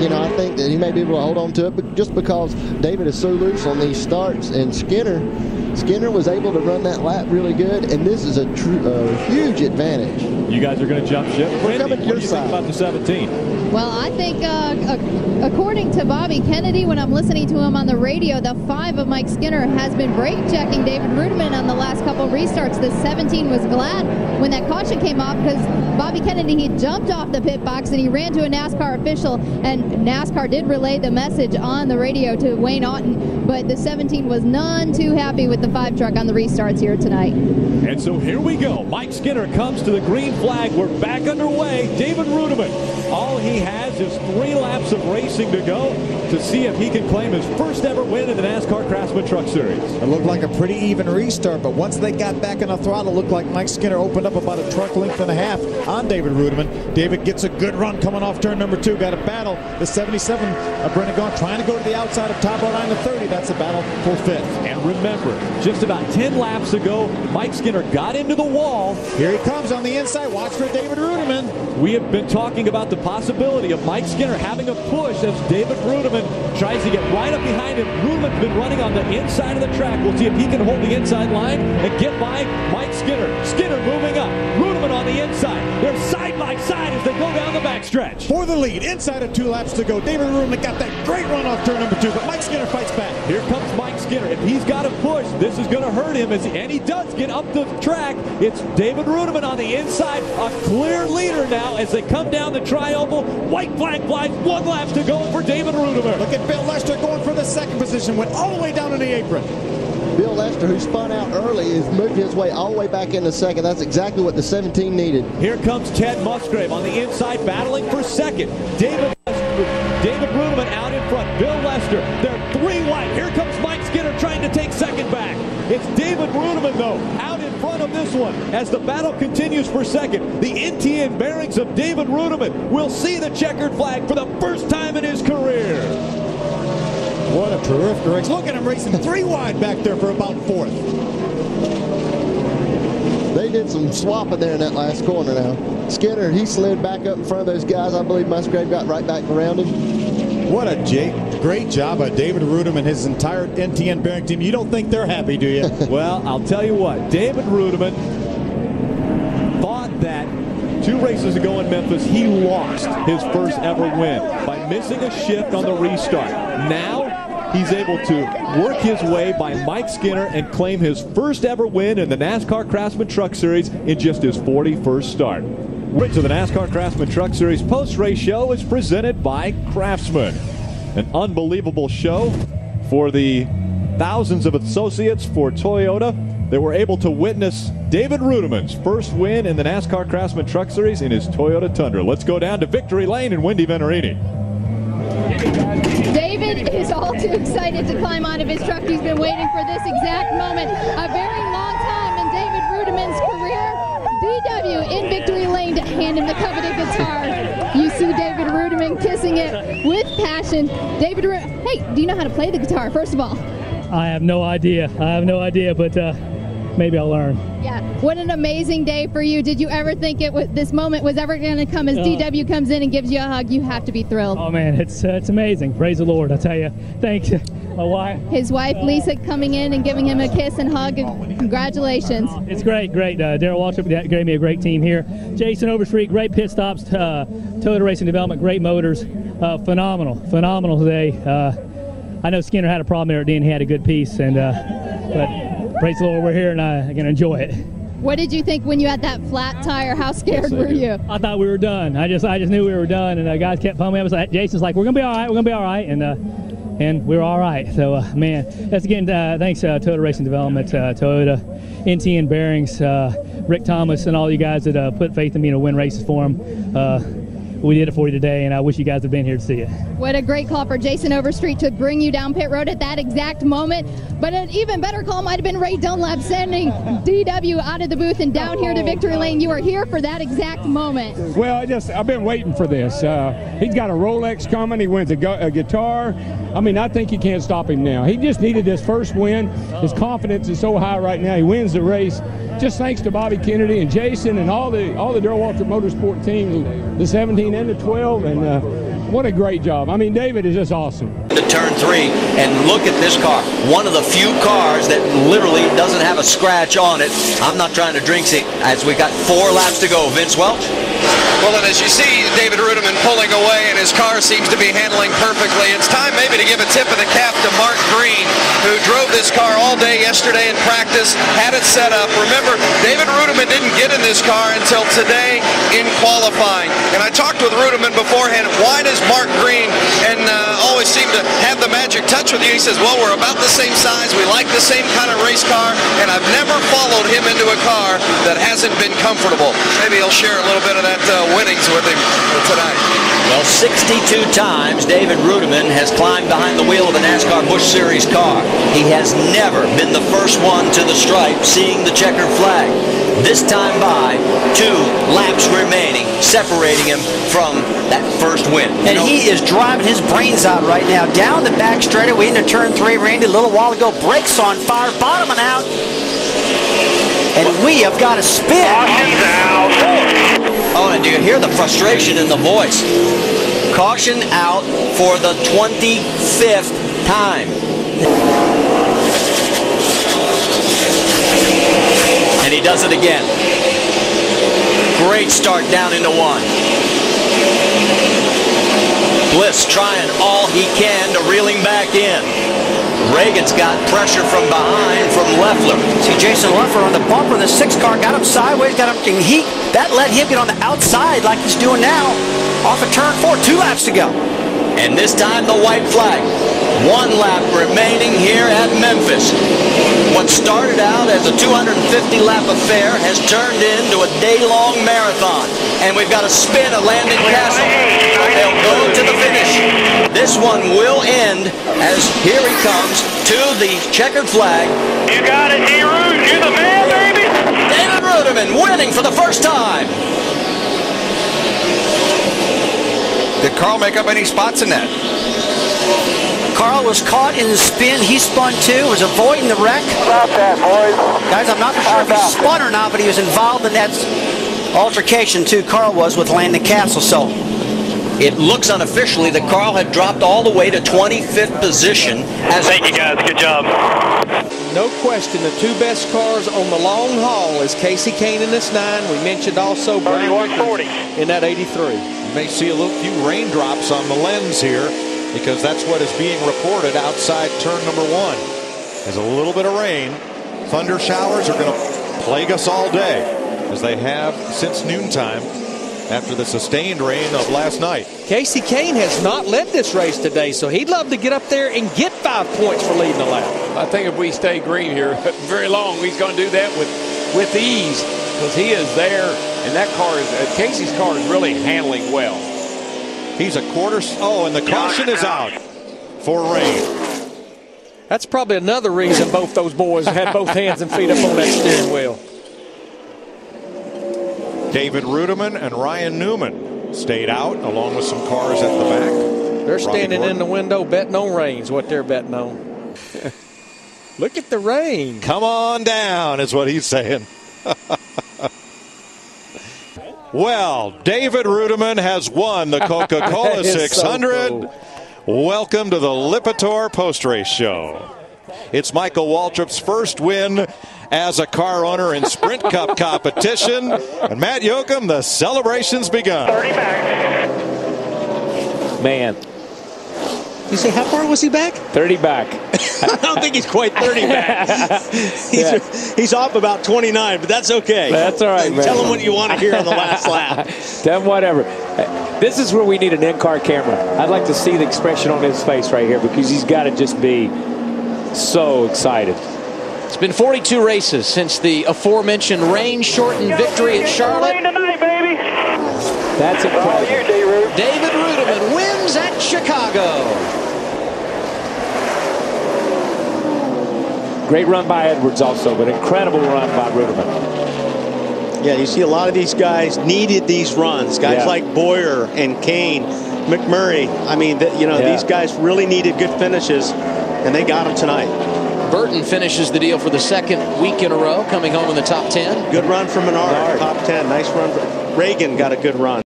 you know, I think that he may be able to hold on to it, but just because David is so loose on these starts, and Skinner was able to run that lap really good, and this is a huge advantage. You guys are going to jump ship. We're coming to what do you think about the 17? Well, I think according to Bobby Kennedy, when I'm listening to him on the radio, the 5 of Mike Skinner has been brake checking David Reutimann on the last couple restarts. The 17 was glad when that caution came off, because Bobby Kennedy, he jumped off the pit box and he ran to a NASCAR official, and NASCAR did relay the message on the radio to Wayne Aughton, but the 17 was none too happy with the 5 truck on the restarts here tonight. And so here we go. Mike Skinner comes to the green flag. We're back underway. David Reutimann, all he has is 3 laps of racing to go to see if he can claim his first ever win in the NASCAR Craftsman Truck Series. It looked like a pretty even restart, but once they got back on the throttle, it looked like Mike Skinner opened up about a truck length and a half on David Reutimann. David gets a good run coming off turn number 2. Got a battle. The 77 of Brendan Gaughan trying to go to the outside of top line to 30. That's a battle for 5th. And remember, just about 10 laps ago, Mike Skinner got into the wall. Here he comes on the inside. Watch for David Reutimann. We have been talking about the possibility of Mike Skinner having a push as David Reutimann tries to get right up behind him. Reutimann's been running on the inside of the track. We'll see if he can hold the inside line and get by Mike Skinner. Skinner moving up. Reutimann on the inside. They're side by side as they go down the backstretch. For the lead, inside of 2 laps to go. David Reutimann got that great run off turn number 2, but Mike Skinner fights back. Here comes Mike Skinner. If he's got a push, this is going to hurt him, and he does get up the track. It's David Reutimann on the inside, a clear leader now as they come down the tri-oval. White flag flies, 1 lap to go for David Reutimann. Look at Bill Lester going for the 2nd position, went all the way down to the apron. Bill Lester, who spun out early, is moved his way all the way back into 2nd. That's exactly what the 17 needed. Here comes Ted Musgrave on the inside, battling for 2nd. David Reutimann out in front. Bill Lester, they're 3 wide. Here comes Mike Skinner trying to take 2nd back. It's David Reutimann, though, out in front of this one as the battle continues for 2nd. The NTN bearings of David Reutimann will see the checkered flag for the first time in his career. What a terrific race. Look at him racing 3 wide back there for about 4th. They did some swapping there in that last corner now. Skinner, he slid back up in front of those guys. I believe Musgrave got right back around him. What a great job by David Reutimann and his entire NTN bearing team. You don't think they're happy, do you? Well, I'll tell you what. David Reutimann thought that 2 races ago in Memphis, he lost his first ever win by missing a shift on the restart. Now, he's able to work his way by Mike Skinner and claim his first ever win in the NASCAR Craftsman Truck Series in just his 41st start. To the NASCAR Craftsman Truck Series post-race show is presented by Craftsman. An unbelievable show for the thousands of associates for Toyota that were able to witness David Reutimann's first win in the NASCAR Craftsman Truck Series in his Toyota Tundra. Let's go down to Victory Lane in Wendy Venturini. David is all too excited to climb out of his truck. He's been waiting for this exact moment a very long time in David Reutimann's career. DW in Victory Lane to hand him the coveted guitar. You see David Reutimann kissing it with passion. David hey, do you know how to play the guitar, first of all? I have no idea. But maybe I'll learn. Yeah, what an amazing day for you. Did you ever think this moment was ever going to come as DW comes in and gives you a hug? You have to be thrilled. Oh, man, it's amazing. Praise the Lord, I tell you. Thanks. My wife. His wife, Lisa, coming in and giving him a kiss and hug. Congratulations. It's great. Darryl Waltrip gave me a great team here. Jason Overstreet, great pit stops. Toyota Racing Development, great motors. Phenomenal today. I know Skinner had a problem there at the end. He had a good piece, but praise the Lord, we're here, and I'm going to enjoy it. What did you think when you had that flat tire? How scared were you? I thought we were done. I just knew we were done, and the guys kept pumping me up. Like, Jason's like, we're going to be all right, and we were all right. So, man, that's again, thanks Toyota Racing Development, Toyota, NTN Bearings, Rick Thomas, and all you guys that put faith in me to win races for them. We did it for you today, and I wish you guys had been here to see it. What a great call for Jason Overstreet to bring you down pit road at that exact moment. But an even better call might have been Ray Dunlap sending DW out of the booth and down here to Victory Lane. You are here for that exact moment. Well, I've been waiting for this. He's got a Rolex coming. He wins a guitar. I mean, I think you can't stop him now. He just needed his first win. His confidence is so high right now. He wins the race. Just thanks to Bobby Kennedy and Jason and all the Darryl Waltrip Motorsport team, the 17 and the 12, and what a great job. I mean, David is just awesome. To turn 3, and look at this car. One of the few cars that literally doesn't have a scratch on it. I'm not trying to drink it as we got 4 laps to go. Vince Welch? Well, and as you see David Reutimann pulling away and his car seems to be handling perfectly, it's time maybe to give a tip of the cap to Mark Green, who drove this car all day yesterday in practice, had it set up. Remember, David Reutimann didn't get in this car until today in qualifying. And I talked with Reutimann beforehand, why does Mark Green and always seem to have the magic touch with you? He says, well, we're about the same size, we like the same kind of race car, and I've never followed him into a car that hasn't been comfortable. Maybe he'll share a little bit of that winnings with him tonight. Well, 62 times David Reutimann has climbed behind the wheel of a NASCAR Busch Series car. He has never been the first one to the stripe seeing the checkered flag. This time by, 2 laps remaining, separating him from that first win. And he is driving his brains out right now. Down the back straightaway into turn 3, Randy, a little while ago, brakes on fire, bottoming out. And we have got a spin. Oh, and do you hear the frustration in the voice? Caution out for the 25th time. And he does it again. Great start down into 1. Bliss trying all he can to reel him back in. Reagan's got pressure from behind from Leffler. See Jason Leffler on the bumper. The 6 car got him sideways, got him in heat. That let him get on the outside like he's doing now. Off of turn 4, 2 laps to go. And this time the white flag. 1 lap remaining here at Memphis. What started out as a 250-lap affair has turned into a day-long marathon. And we've got a spin at Landon Castle. They'll go to the finish. This one will end as here he comes to the checkered flag. You got it, D-Root. You're the man, baby. David Reutimann winning for the first time. Did Carl make up any spots in that? Carl was caught in the spin. He spun too, was avoiding the wreck. Stop that, boys. Guys, I'm not sure if he spun or not, but he was involved in that altercation too, Carl was, with Landon Castle. So it looks unofficially that Carl had dropped all the way to 25th position. Thank you, guys. Good job. No question, the 2 best cars on the long haul is Casey Kane in this 9. We mentioned also Brian 3140 in that 83. You may see a little few raindrops on the lens here, because that's what is being reported outside turn number 1. There's a little bit of rain. Thunder showers are going to plague us all day, as they have since noontime after the sustained rain of last night. Casey Kane has not led this race today, so he'd love to get up there and get 5 points for leading the lap. I think if we stay green here very long, he's going to do that with ease, because he is there, and that car is Casey's car is really handling well. He's a quarter. Oh, and the caution is out for rain. That's probably another reason both those boys had both hands and feet up on that steering wheel. David Reutimann and Ryan Newman stayed out, along with some cars at the back. They're standing in the window betting on rain is what they're betting on. Look at the rain. Come on down is what he's saying. Well, David Reutimann has won the Coca-Cola 600. So cool. Welcome to the Lipitor post-race show. It's Michael Waltrip's first win as a car owner in Sprint Cup competition. And Matt Yoakum, the celebration's begun. 30 back. Man. You say, how far was he back? 30 back. I don't think he's quite 30 back. He's off about 29, but that's okay. That's all right, man. Tell him what you want to hear on the last lap. Tell him whatever. This is where we need an in-car camera. I'd like to see the expression on his face right here, because he's got to just be so excited. It's been 42 races since the aforementioned rain-shortened victory at Charlotte. Tonight, baby. That's incredible. David Reutimann wins at Chicago. Great run by Edwards also, but incredible run by Reutimann. Yeah, you see a lot of these guys needed these runs. Guys like Boyer and Kane, McMurray. I mean, these guys really needed good finishes, and they got them tonight. Burton finishes the deal for the 2nd week in a row, coming home in the top 10. Good run from Menard, top 10. Nice run. Reagan got a good run.